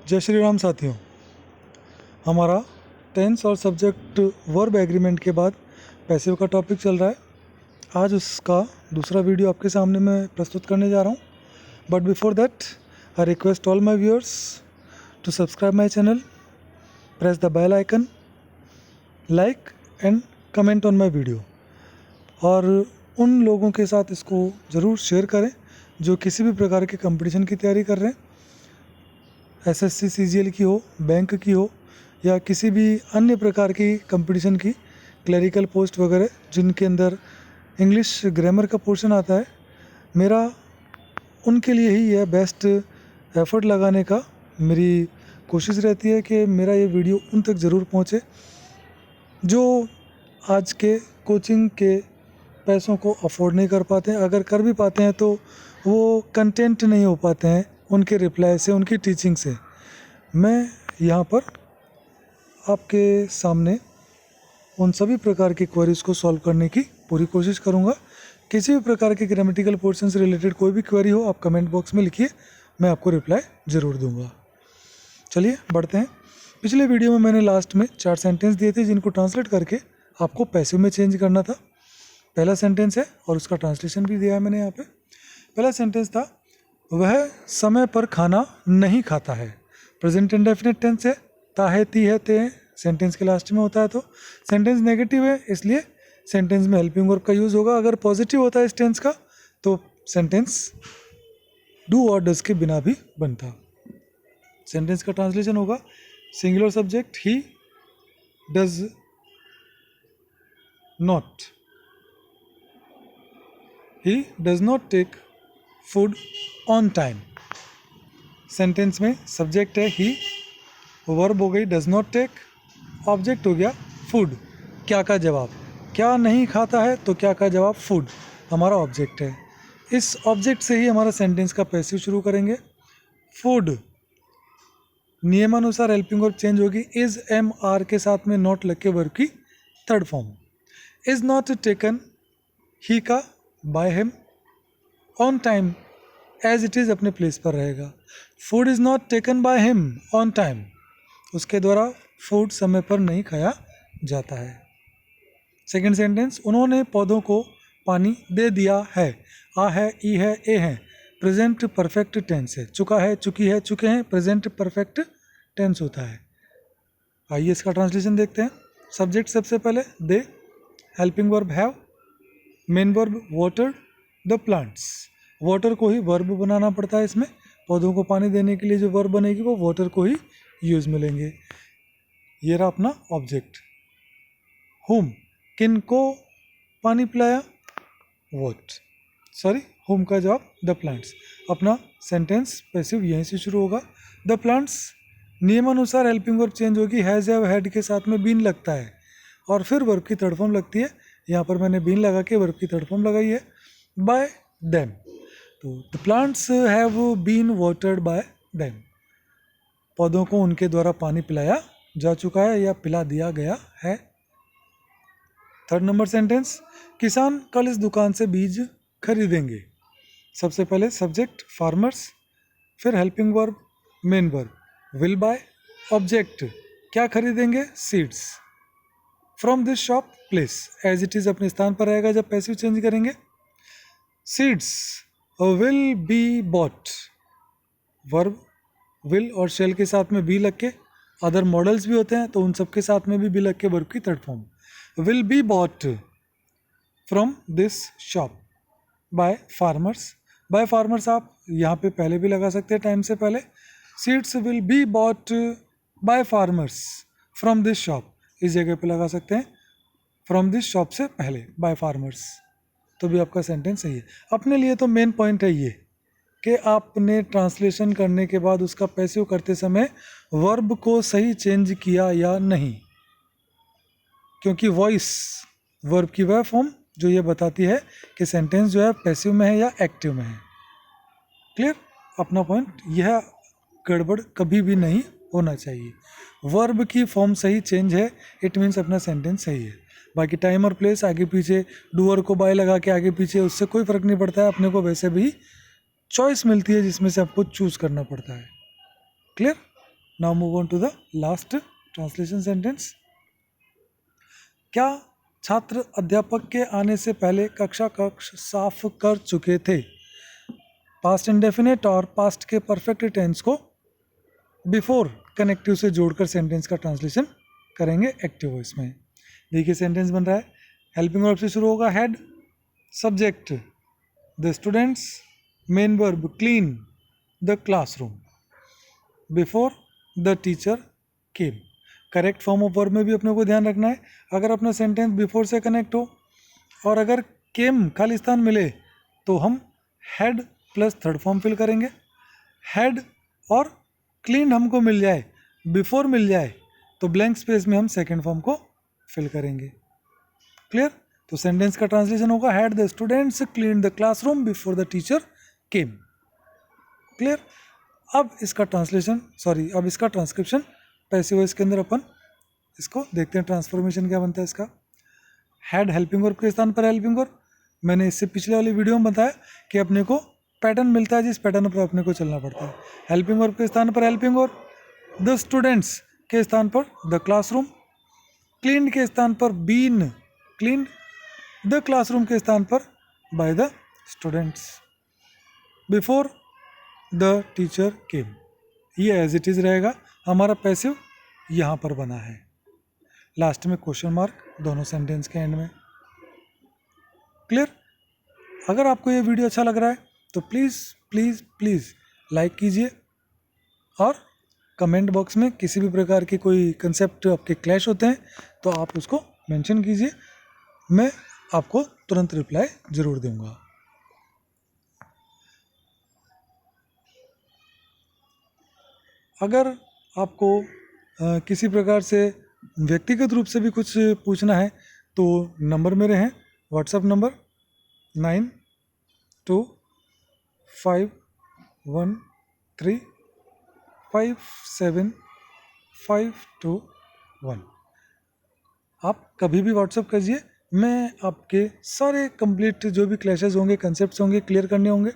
जय श्री राम साथियों। हमारा टेंस और सब्जेक्ट वर्ब एग्रीमेंट के बाद पैसिव का टॉपिक चल रहा है। आज उसका दूसरा वीडियो आपके सामने मैं प्रस्तुत करने जा रहा हूँ। But before that I request all my viewers to subscribe my channel, press the bell icon, like and comment on my video. और उन लोगों के साथ इसको ज़रूर शेयर करें जो किसी भी प्रकार के कंपटीशन की तैयारी कर रहे हैं, एसएससी सीजीएल की हो, बैंक की हो या किसी भी अन्य प्रकार की कंपटीशन की, क्लरिकल पोस्ट वगैरह जिनके अंदर इंग्लिश ग्रामर का पोर्शन आता है। मेरा उनके लिए ही यह बेस्ट एफर्ट लगाने का मेरी कोशिश रहती है कि मेरा ये वीडियो उन तक ज़रूर पहुँचे जो आज के कोचिंग के पैसों को अफोर्ड नहीं कर पाते हैं। अगर कर भी पाते हैं तो वो कंटेंट नहीं हो पाते हैं उनके रिप्लाई से, उनकी टीचिंग से। मैं यहाँ पर आपके सामने उन सभी प्रकार की क्वेरीज को सॉल्व करने की पूरी कोशिश करूँगा। किसी भी प्रकार के ग्रामेटिकल पोर्शन से रिलेटेड कोई भी क्वेरी हो आप कमेंट बॉक्स में लिखिए, मैं आपको रिप्लाई ज़रूर दूँगा। चलिए बढ़ते हैं। पिछले वीडियो में मैंने लास्ट में 4 सेंटेंस दिए थे जिनको ट्रांसलेट करके आपको पैसिव में चेंज करना था। पहला सेंटेंस है और उसका ट्रांसलेशन भी दिया है मैंने यहाँ पे। पहला सेंटेंस था, वह समय पर खाना नहीं खाता है। प्रेजेंट इंडेफिनिट टेंस है, ता है, ती है, ते है, सेंटेंस के लास्ट में होता है। तो सेंटेंस नेगेटिव है इसलिए सेंटेंस में हेल्पिंग वर्ब का यूज़ होगा। अगर पॉजिटिव होता है इस टेंस का तो सेंटेंस डू और डज के बिना भी बनता। सेंटेंस का ट्रांसलेशन होगा, singular subject he does not, he does not take food on time. Sentence में सब्जेक्ट है ही, वर्ब हो गई डज नॉट टेक, ऑब्जेक्ट हो गया फूड। क्या का जवाब, क्या नहीं खाता है तो क्या का जवाब फूड हमारा ऑब्जेक्ट है। इस ऑब्जेक्ट से ही हमारा सेंटेंस का पैसिव शुरू करेंगे। फूड नियमानुसार हेल्पिंग वर्ब चेंज होगी, इज एम आर के साथ में नॉट लग के वर्ब की third form. Is not taken ही का by him, on time as it is अपने प्लेस पर रहेगा। Food is not taken by him on time, उसके द्वारा फूड समय पर नहीं खाया जाता है। सेकेंड सेंटेंस, उन्होंने पौधों को पानी दे दिया है। आ है, ई है, ए है, प्रेजेंट परफेक्ट टेंस है। चुका है, चुकी है, चुके हैं, प्रेजेंट परफेक्ट टेंस होता है। आइए इसका ट्रांसलेशन देखते हैं। सब्जेक्ट सबसे पहले they, helping verb have, main verb watered the plants. Water को ही वर्ब बनाना पड़ता है इसमें। पौधों को पानी देने के लिए जो वर्ब बनेगी वो वाटर को ही यूज में लेंगे। ये रहा अपना ऑब्जेक्ट। हुम, किन को पानी पिलाया, वॉट, सॉरी हुम का जवाब द प्लांट्स। अपना सेंटेंस पैसिव यहीं से शुरू होगा। द प्लांट्स नियमानुसार हेल्पिंग वर्ब चेंज होगी, हैज़ हैव हैड के साथ में बीन लगता है और फिर वर्ब की थर्ड फॉर्म लगती है। यहाँ पर मैंने बीन लगा के वर्ब की थर्ड फॉर्म लगाई है, बाय देम। तो the plants have been watered by them, पौधों को उनके द्वारा पानी पिलाया जा चुका है या पिला दिया गया है। थर्ड नंबर सेंटेंस, किसान कल इस दुकान से बीज खरीदेंगे। सबसे पहले सब्जेक्ट फार्मर्स, फिर helping verb main verb, will buy, object क्या खरीदेंगे, seeds. From this shop, place as it is अपने स्थान पर रहेगा जब पैसिव चेंज करेंगे। Seeds will be bought, verb will और शेल के साथ में बी लग के, अदर मॉडल्स भी होते हैं तो उन सब के साथ में भी बी लग के वर्ब की third form. Will be bought from this shop by farmers. By farmers आप यहाँ पे पहले भी लगा सकते हैं टाइम से पहले। Seeds will be bought by farmers from this shop, इस जगह पे लगा सकते हैं फ्रॉम दिस शॉप से पहले बाय फार्मर्स, तो भी आपका सेंटेंस सही है। अपने लिए तो मेन पॉइंट है ये कि आपने ट्रांसलेशन करने के बाद उसका पैसिव करते समय वर्ब को सही चेंज किया या नहीं, क्योंकि वॉइस वर्ब की वह फॉर्म जो ये बताती है कि सेंटेंस जो है पैसिव में है या एक्टिव में है। क्लियर, अपना पॉइंट यह गड़बड़ कभी भी नहीं होना चाहिए। वर्ब की फॉर्म सही चेंज है, इट मीन्स अपना सेंटेंस सही है। बाकी टाइम और प्लेस आगे पीछे, डूअर को बाय लगा के आगे पीछे, उससे कोई फ़र्क नहीं पड़ता है। अपने को वैसे भी चॉइस मिलती है जिसमें से आपको चूज़ करना पड़ता है। Clear, now move on to the last translation sentence. क्या छात्र अध्यापक के आने से पहले कक्ष साफ कर चुके थे? पास्ट इंडेफिनेट और पास्ट के परफेक्ट टेंस को बिफोर कनेक्टिव से जोड़कर सेंटेंस का ट्रांसलेशन करेंगे एक्टिव वॉइस में. देखिए सेंटेंस बन रहा है. हेल्पिंग वर्ब से शुरू होगा had, subject the students, main verb clean the classroom, before the teacher came. Correct form of verb में भी अपने को ध्यान रखना है. अगर अपना सेंटेंस बिफोर से कनेक्ट हो और अगर केम खाली स्थान मिले तो हम had plus third form fill करेंगे. हैड और क्लीन हमको मिल जाए, बिफोर मिल जाए तो ब्लैंक स्पेस में हम सेकेंड फॉर्म को फिल करेंगे. क्लियर? तो सेंटेंस का ट्रांसलेशन होगा had the students clean the classroom before the teacher came. Clear? अब इसका ट्रांसक्रिप्शन पैसिव वॉइस के अंदर अपन इसको देखते हैं. ट्रांसफॉर्मेशन क्या बनता है इसका. हैड हेल्पिंग वर्ब के स्थान पर हेल्पिंग वर्ब. मैंने इससे पिछले वाली वीडियो में बताया कि अपने को पैटर्न मिलता है जिस पैटर्न पर अपने को चलना पड़ता है. हेल्पिंग वर्ब के स्थान पर हेल्पिंग वर्ब, द स्टूडेंट्स के स्थान पर द क्लासरूम, क्लीन के स्थान पर बीन क्लीन, द क्लासरूम के स्थान पर by the students, before the teacher came. ये एज इट इज़ रहेगा. हमारा पैसिव यहाँ पर बना है. लास्ट में क्वेश्चन मार्क दोनों सेंटेंस के एंड में. क्लियर? अगर आपको ये वीडियो अच्छा लग रहा है तो प्लीज़ प्लीज़ प्लीज़ लाइक कीजिए और कमेंट बॉक्स में किसी भी प्रकार की कोई कंसेप्ट आपके क्लैश होते हैं तो आप उसको मेंशन कीजिए. मैं आपको तुरंत रिप्लाई ज़रूर दूंगा. अगर आपको किसी प्रकार से व्यक्तिगत रूप से भी कुछ पूछना है तो नंबर मेरे हैं. WhatsApp number 9251357521. आप कभी भी व्हाट्सएप कीजिए. मैं आपके सारे कंप्लीट जो भी क्लैशेस होंगे, कंसेप्ट्स होंगे, क्लियर करने होंगे,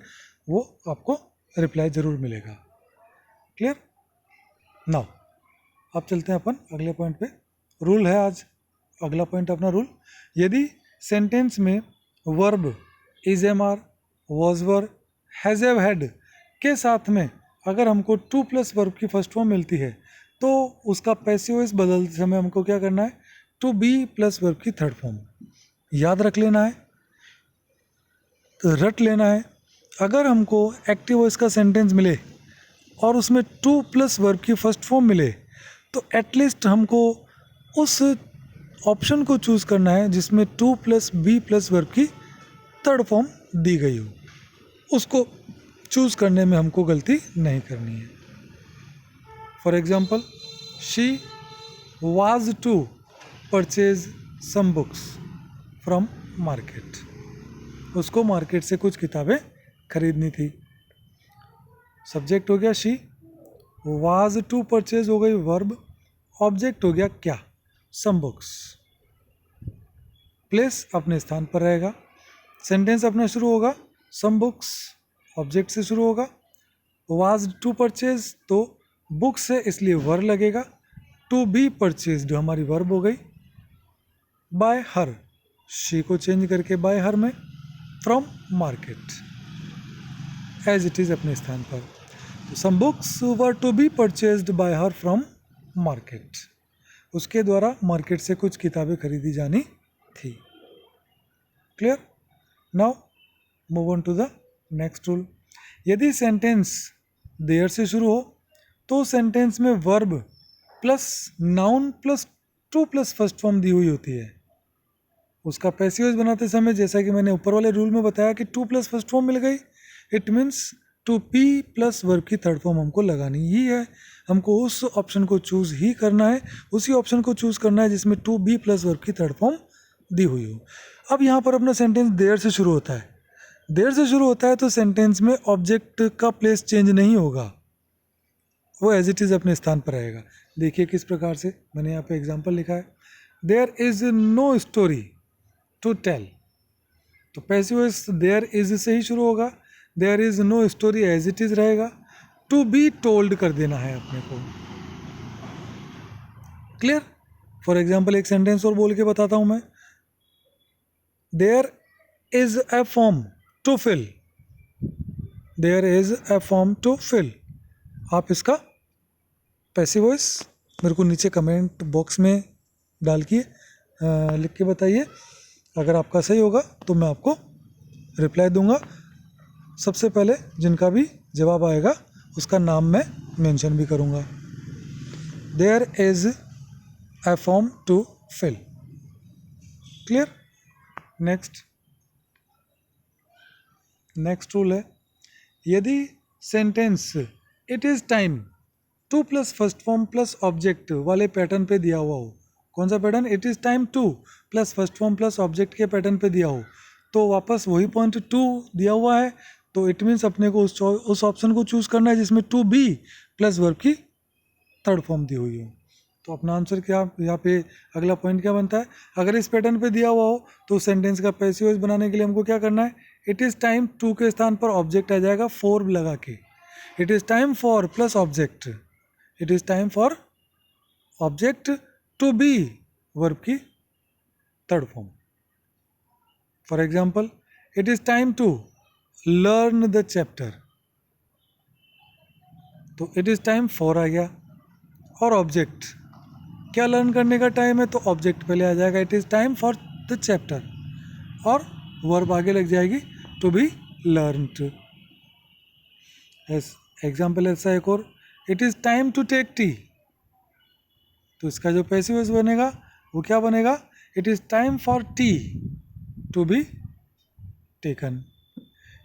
वो आपको रिप्लाई ज़रूर मिलेगा. क्लियर? नाउ अब चलते हैं अपन अगले पॉइंट पे. रूल है आज अगला पॉइंट अपना रूल. यदि सेंटेंस में verb is am are, was were, has have had के साथ में अगर हमको टू प्लस वर्ब की फर्स्ट फॉर्म मिलती है तो उसका पैसिव वॉइस बदलते समय हमको क्या करना है, टू बी प्लस वर्ब की थर्ड फॉर्म याद रख लेना है, रट लेना है. अगर हमको एक्टिव वॉइस का सेंटेंस मिले और उसमें टू प्लस वर्ब की फर्स्ट फॉर्म मिले तो एटलीस्ट हमको उस ऑप्शन को चूज़ करना है जिसमें to plus be plus verb की थर्ड फॉर्म दी गई हो. उसको चूज़ करने में हमको गलती नहीं करनी है. For example, she was to purchase some books from market. उसको मार्केट से कुछ किताबें खरीदनी थी. सब्जेक्ट हो गया शी, वाज टू परचेज हो गई वर्ब, ऑब्जेक्ट हो गया क्या, सम बुक्स. प्लेस अपने स्थान पर रहेगा. सेंटेंस अपना शुरू होगा सम बुक्स ऑब्जेक्ट से शुरू होगा. वाज टू परचेज तो बुक से इसलिए वर लगेगा. टू बी परचेज हमारी वर्ब हो गई. बाय हर, शी को चेंज करके बाय हर में. From market as it is अपने स्थान पर. Some books were to be purchased by her from market. उसके द्वारा मार्केट से कुछ किताबें खरीदी जानी थी. Clear? Now move on to the next rule. यदि सेंटेंस देयर से शुरू हो तो सेंटेंस में verb plus noun plus to plus first form दी हुई होती है. उसका पैसिव वॉइस बनाते समय जैसा कि मैंने ऊपर वाले रूल में बताया कि टू प्लस फर्स्ट फॉर्म मिल गई, it means to be plus verb की थर्ड फॉर्म हमको लगानी ही है. हमको उस ऑप्शन को चूज़ ही करना है, उसी ऑप्शन को चूज़ करना है जिसमें टू बी प्लस वर्ब की थर्ड फॉर्म दी हुई हो. अब यहाँ पर अपना सेंटेंस देयर से शुरू होता है. देयर से शुरू होता है तो सेंटेंस में ऑब्जेक्ट का प्लेस चेंज नहीं होगा, वो एज इट इज़ अपने स्थान पर रहेगा. देखिए किस प्रकार से मैंने यहाँ पे एग्जांपल लिखा है. There is no story to tell, तो पैसिव वॉइस देयर इज़ से ही शुरू होगा. There is no story as it is रहेगा. टू बी टोल्ड कर देना है अपने को. क्लियर? फॉर एग्जाम्पल एक सेंटेंस और बोल के बताता हूँ मैं, there is a form to fill, there is a form to fill. आप इसका पैसिव वॉइस मेरे को नीचे कमेंट बॉक्स में डाल के लिख के बताइए। अगर आपका सही होगा तो मैं आपको रिप्लाई दूंगा। सबसे पहले जिनका भी जवाब आएगा उसका नाम मैं मेंशन भी करूंगा। There is a form to fill. Clear? Next rule है, यदि sentence it is time to plus first form plus object वाले पैटर्न पे दिया हुआ हो, कौन सा पैटर्न? It is time to plus first form plus object के पैटर्न पे दिया हो, तो वापस वही पॉइंट टू दिया हुआ है, तो इट मीन्स अपने को उस ऑप्शन को चूज़ करना है जिसमें टू बी प्लस वर्ब की थर्ड फॉर्म दी हुई हो। तो अपना आंसर क्या यहाँ पे, अगला पॉइंट क्या बनता है? अगर इस पैटर्न पे दिया हुआ हो तो सेंटेंस का पैसिव वॉइस बनाने के लिए हमको क्या करना है? इट इज़ टाइम टू के स्थान पर ऑब्जेक्ट आ जाएगा फॉर लगा के, it is time for plus object, it is time for object to be verb की third form. For example, it is time to learn the chapter, तो it is time for आ गया, और object क्या learn करने का time है, तो ऑब्जेक्ट पहले आ जाएगा, it is time for the chapter, और वर्ब आगे लग जाएगी टू बी लर्नड। एग्जाम्पल ऐसा एक और, it is time to take tea, तो इसका जो पैसिव वॉइस बनेगा वो क्या बनेगा? It is time for tea to be taken.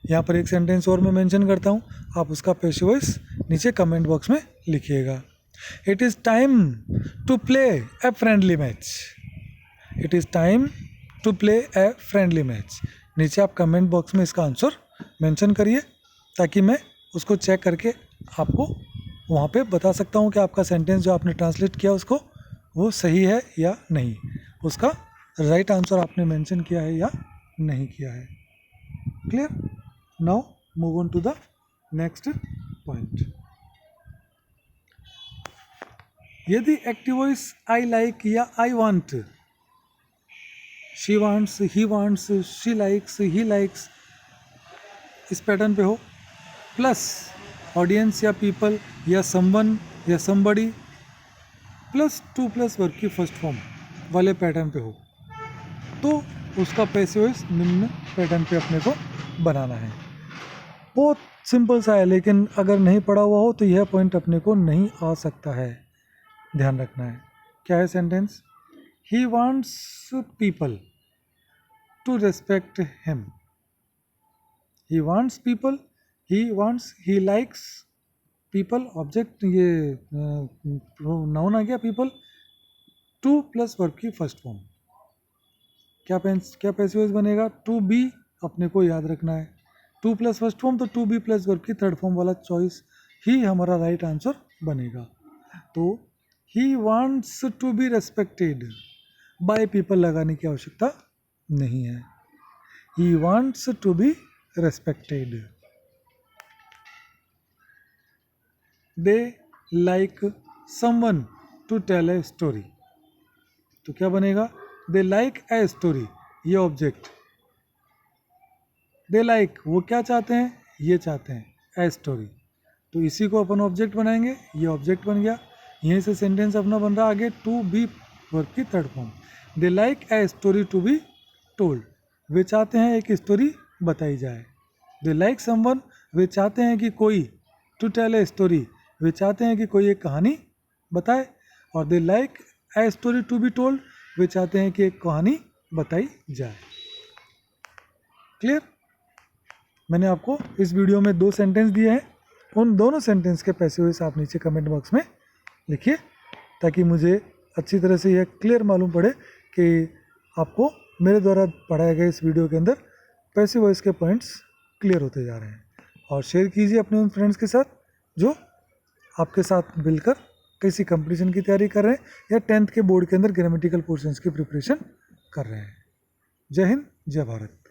यहाँ पर एक सेंटेंस और मैं मेंशन करता हूँ, आप उसका पैसिव वॉइस नीचे कमेंट बॉक्स में लिखिएगा। It is time to play a friendly match, it is time to play a friendly match. नीचे आप कमेंट बॉक्स में इसका आंसर मेंशन करिए ताकि मैं उसको चेक करके आपको वहाँ पे बता सकता हूँ कि आपका सेंटेंस जो आपने ट्रांसलेट किया उसको वो सही है या नहीं, उसका राइट आंसर आपने मेंशन किया है या नहीं किया है। Clear? Now move on to the next point. यदि एक्टिव वॉइस आई लाइक या I want, she wants, he wants, she likes, he likes इस पैटर्न पे हो, प्लस ऑडियंस या पीपल या समवन या somebody plus to plus verb की first form वाले पैटर्न पे हो, तो उसका पैसिव वॉइस निम्न पैटर्न पे अपने को बनाना है। बहुत सिंपल सा है, लेकिन अगर नहीं पढ़ा हुआ हो तो यह पॉइंट अपने को नहीं आ सकता है, ध्यान रखना है। क्या है sentence? He wants people to respect him, he wants people, he wants, he likes people, object ये नाउन आ गया पीपल, टू प्लस वर्ब की फर्स्ट फॉर्म। क्या पैसिव वॉइस बनेगा? टू बी अपने को याद रखना है, टू प्लस फर्स्ट फॉर्म, तो टू बी प्लस वर्ब की थर्ड फॉर्म वाला चॉइस ही हमारा राइट आंसर बनेगा। तो he wants to be respected, by people लगाने की आवश्यकता नहीं है, he wants to be respected. They like someone to tell a story, तो क्या बनेगा? दे लाइक ए स्टोरी, ये ऑब्जेक्ट, दे लाइक वो क्या चाहते हैं? ये चाहते हैं ए स्टोरी, तो इसी को अपन ऑब्जेक्ट बनाएंगे, ये ऑब्जेक्ट बन गया। यहीं से सेंटेंस अपना बन रहा आगे टू बी वर्ब की third form. They like a story to be told, वे चाहते हैं एक स्टोरी बताई जाए। दे लाइक समवन, वे चाहते हैं कि कोई, टू टेल ए स्टोरी, वे चाहते हैं कि कोई एक कहानी बताए। और they like a story to be told, वे चाहते हैं कि एक कहानी बताई जाए। क्लियर? मैंने आपको इस वीडियो में 2 सेंटेंस दिए हैं, उन दोनों सेंटेंस के पैसिव वॉइस आप नीचे कमेंट बॉक्स में लिखिए ताकि मुझे अच्छी तरह से यह क्लियर मालूम पड़े कि आपको मेरे द्वारा पढ़ाए गए इस वीडियो के अंदर पैसिव वॉइस के पॉइंट्स क्लियर होते जा रहे हैं। और शेयर कीजिए अपने उन फ्रेंड्स के साथ जो आपके साथ मिलकर किसी कंपटीशन की तैयारी कर रहे हैं या 10th के बोर्ड के अंदर ग्रामेटिकल पोर्शंस की प्रिपरेशन कर रहे हैं। जय हिंद, जय भारत।